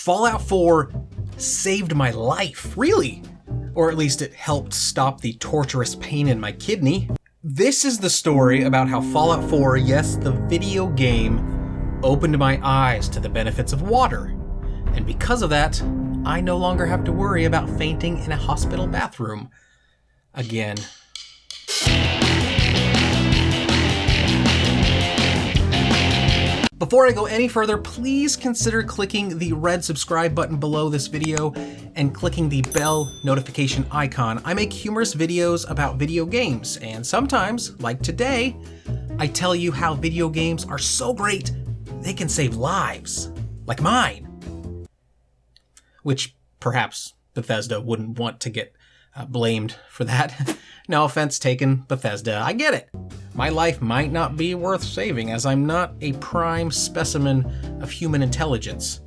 Fallout 4 saved my life, really. Or at least it helped stop the torturous pain in my kidney. This is the story about how Fallout 4, yes, the video game, opened my eyes to the benefits of water. And because of that, I no longer have to worry about fainting in a hospital bathroom again. Before I go any further, please consider clicking the red subscribe button below this video and clicking the bell notification icon. I make humorous videos about video games, and sometimes, like today, I tell you how video games are so great they can save lives, like mine. Which perhaps Bethesda wouldn't want to get blamed for that. No offense taken, Bethesda, I get it. My life might not be worth saving as I'm not a prime specimen of human intelligence,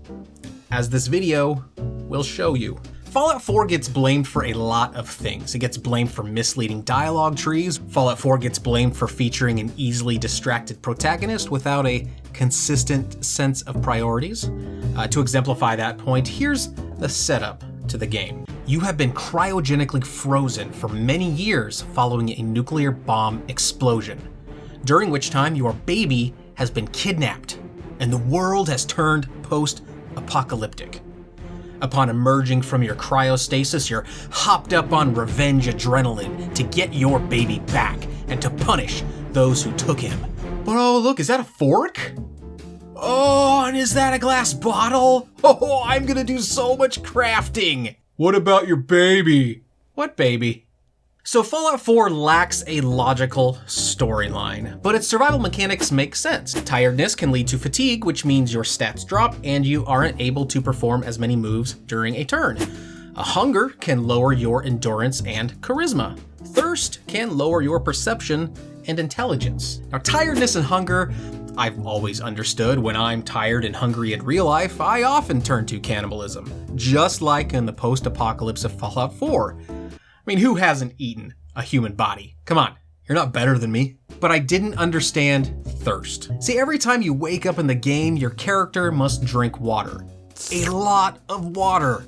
as this video will show you. Fallout 4 gets blamed for a lot of things. It gets blamed for misleading dialogue trees. Fallout 4 gets blamed for featuring an easily distracted protagonist without a consistent sense of priorities. To exemplify that point, here's the setup to the game. You have been cryogenically frozen for many years following a nuclear bomb explosion, during which time your baby has been kidnapped and the world has turned post-apocalyptic. Upon emerging from your cryostasis, you're hopped up on revenge adrenaline to get your baby back and to punish those who took him. But oh look, is that a fork? Oh, and is that a glass bottle? Oh, I'm gonna do so much crafting. What about your baby? What baby? So Fallout 4 lacks a logical storyline, but its survival mechanics make sense. Tiredness can lead to fatigue, which means your stats drop and you aren't able to perform as many moves during a turn. A hunger can lower your endurance and charisma. Thirst can lower your perception and intelligence. Now, tiredness and hunger, I've always understood when I'm tired and hungry in real life, I often turn to cannibalism, just like in the post-apocalypse of Fallout 4. I mean, who hasn't eaten a human body? Come on, you're not better than me. But I didn't understand thirst. See, every time you wake up in the game, your character must drink water. A lot of water.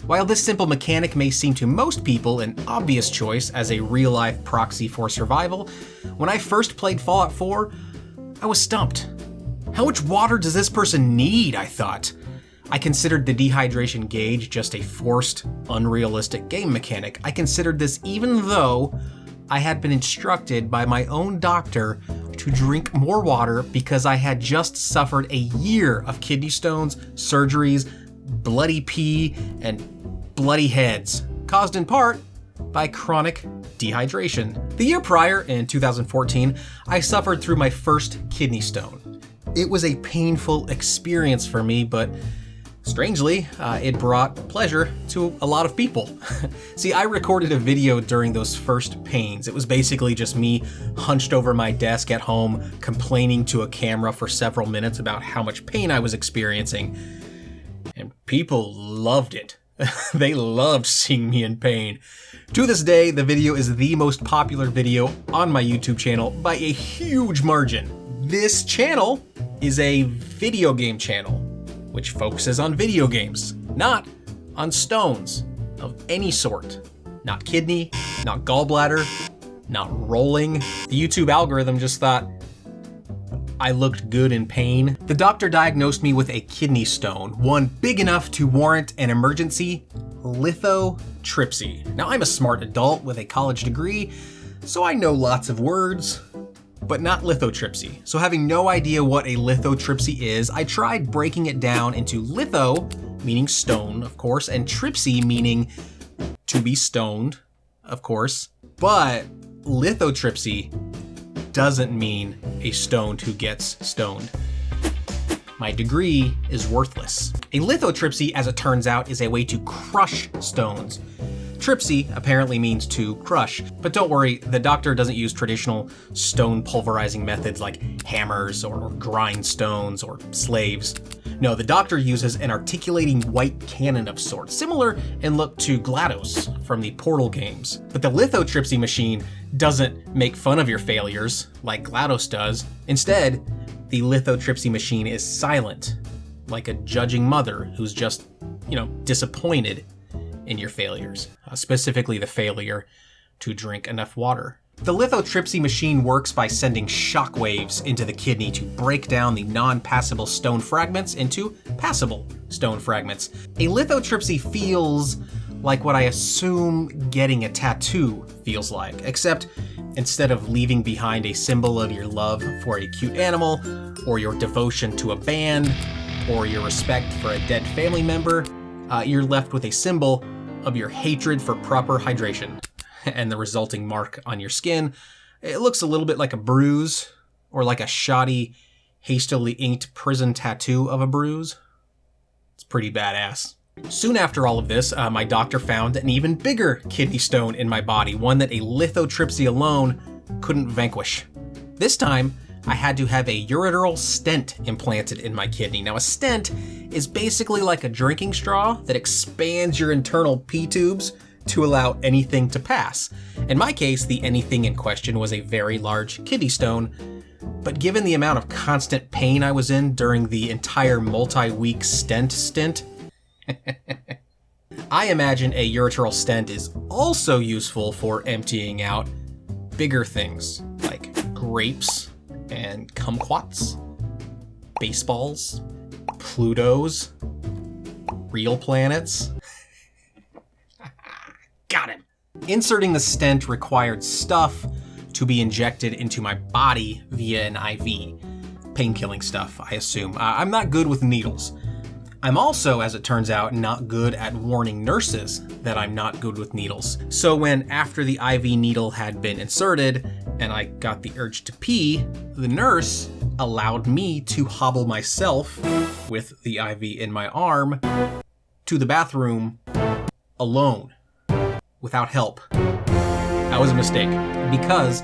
While this simple mechanic may seem to most people an obvious choice as a real-life proxy for survival, when I first played Fallout 4, I was stumped. How much water does this person need, I thought. I considered the dehydration gauge just a forced, unrealistic game mechanic. I considered this even though I had been instructed by my own doctor to drink more water because I had just suffered a year of kidney stones, surgeries, bloody pee, and bloody heads, caused in part by chronic dehydration. The year prior, in 2014, I suffered through my first kidney stone. It was a painful experience for me, but strangely, it brought pleasure to a lot of people. See, I recorded a video during those first pains. It was basically just me hunched over my desk at home, complaining to a camera for several minutes about how much pain I was experiencing. And people loved it. They loved seeing me in pain. To this day, the video is the most popular video on my YouTube channel by a huge margin. This channel is a video game channel, which focuses on video games, not on stones of any sort. Not kidney, not gallbladder, not rolling. The YouTube algorithm just thought I looked good in pain. The doctor diagnosed me with a kidney stone, one big enough to warrant an emergency lithotripsy. Now, I'm a smart adult with a college degree, so I know lots of words, but not lithotripsy. So having no idea what a lithotripsy is, I tried breaking it down into litho, meaning stone, of course, and tripsy, meaning to be stoned, of course. But lithotripsy doesn't mean a stoned who gets stoned. My degree is worthless. A lithotripsy, as it turns out, is a way to crush stones. Tripsy apparently means to crush, but don't worry, the doctor doesn't use traditional stone pulverizing methods like hammers or grindstones or slaves. No, the doctor uses an articulating white cannon of sorts, similar in look to GLaDOS from the Portal games. But the lithotripsy machine doesn't make fun of your failures like GLaDOS does. Instead, the lithotripsy machine is silent, like a judging mother who's just, disappointed in your failures, specifically the failure to drink enough water. The lithotripsy machine works by sending shockwaves into the kidney to break down the non-passable stone fragments into passable stone fragments. A lithotripsy feels like what I assume getting a tattoo feels like, except instead of leaving behind a symbol of your love for a cute animal, or your devotion to a band, or your respect for a dead family member, you're left with a symbol of your hatred for proper hydration and the resulting mark on your skin. It looks a little bit like a bruise, or like a shoddy, hastily inked prison tattoo of a bruise. It's pretty badass. Soon after all of this, my doctor found an even bigger kidney stone in my body, one that a lithotripsy alone couldn't vanquish. This time, I had to have a ureteral stent implanted in my kidney. Now, a stent is basically like a drinking straw that expands your internal pee tubes to allow anything to pass. In my case, the anything in question was a very large kidney stone, but given the amount of constant pain I was in during the entire multi-week stent stint, I imagine a ureteral stent is also useful for emptying out bigger things like grapes and kumquats, baseballs, Plutos, real planets. Got him. Inserting the stent required stuff to be injected into my body via an IV. Pain-killing stuff, I assume. I'm not good with needles. I'm also, as it turns out, not good at warning nurses that I'm not good with needles. So when, after the IV needle had been inserted and I got the urge to pee, the nurse allowed me to hobble myself with the IV in my arm to the bathroom alone, without help. That was a mistake, because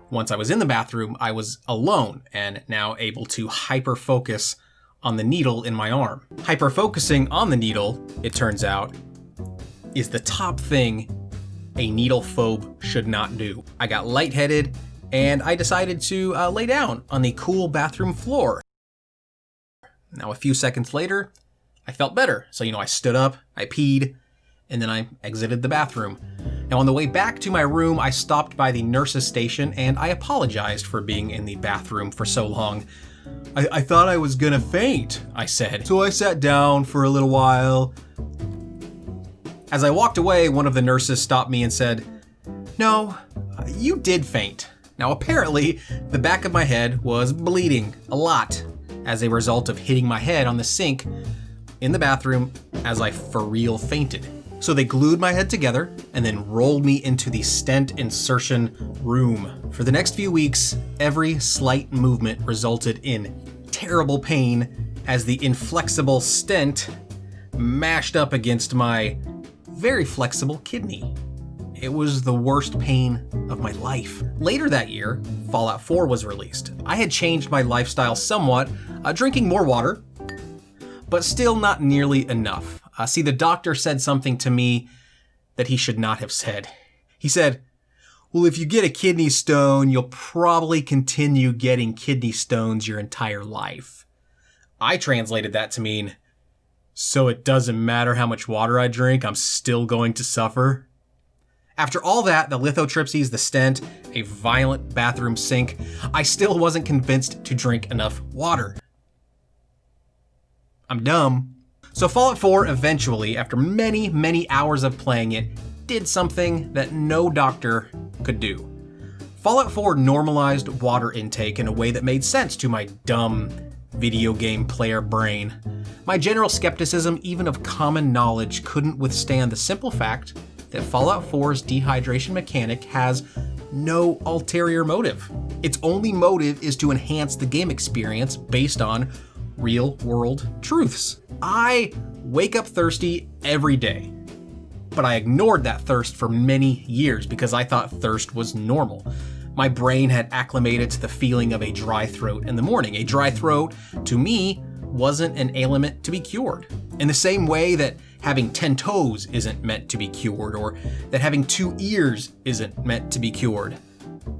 once I was in the bathroom, I was alone and now able to hyper-focus on the needle in my arm. Hyper-focusing on the needle, it turns out, is the top thing a needle phobe should not do. I got lightheaded, and I decided to lay down on the cool bathroom floor. Now, a few seconds later, I felt better. So, I stood up, I peed, and then I exited the bathroom. Now, on the way back to my room, I stopped by the nurse's station, and I apologized for being in the bathroom for so long. I thought I was gonna faint, I said. So I sat down for a little while. As I walked away, one of the nurses stopped me and said, "No, you did faint." Now, apparently, the back of my head was bleeding a lot as a result of hitting my head on the sink in the bathroom as I for real fainted. So they glued my head together and then rolled me into the stent insertion room. For the next few weeks, every slight movement resulted in terrible pain as the inflexible stent mashed up against my very flexible kidney. It was the worst pain of my life. Later that year, Fallout 4 was released. I had changed my lifestyle somewhat, drinking more water, but still not nearly enough. See, the doctor said something to me that he should not have said. He said, "Well, if you get a kidney stone, you'll probably continue getting kidney stones your entire life." I translated that to mean, so it doesn't matter how much water I drink, I'm still going to suffer? After all that, the lithotripsies, the stent, a violent bathroom sink, I still wasn't convinced to drink enough water. I'm dumb. So Fallout 4 eventually, after many, many hours of playing it, did something that no doctor could do. Fallout 4 normalized water intake in a way that made sense to my dumb video game player brain. My general skepticism, even of common knowledge, couldn't withstand the simple fact that Fallout 4's dehydration mechanic has no ulterior motive. Its only motive is to enhance the game experience based on real-world truths. I wake up thirsty every day, but I ignored that thirst for many years because I thought thirst was normal. My brain had acclimated to the feeling of a dry throat in the morning. A dry throat, to me, wasn't an ailment to be cured. In the same way that having 10 toes isn't meant to be cured, or that having 2 ears isn't meant to be cured.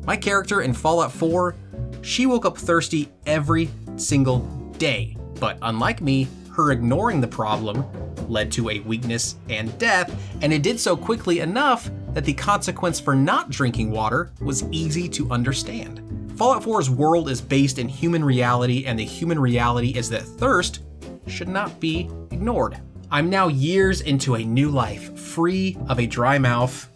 My character in Fallout 4, she woke up thirsty every single day. But unlike me, her ignoring the problem led to a weakness and death, and it did so quickly enough that the consequence for not drinking water was easy to understand. Fallout 4's world is based in human reality, and the human reality is that thirst should not be ignored. I'm now years into a new life, free of a dry mouth,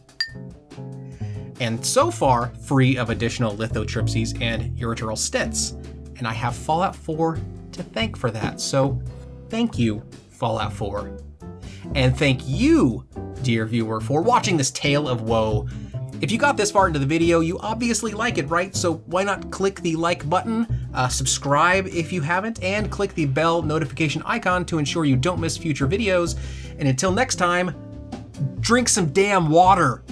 and so far free of additional lithotripsies and ureteral stents. And I have Fallout 4 to thank for that. So thank you, Fallout 4. And thank you, dear viewer, for watching this tale of woe. If you got this far into the video, you obviously like it, right? So why not click the like button, subscribe if you haven't, and click the bell notification icon to ensure you don't miss future videos. And until next time, drink some damn water.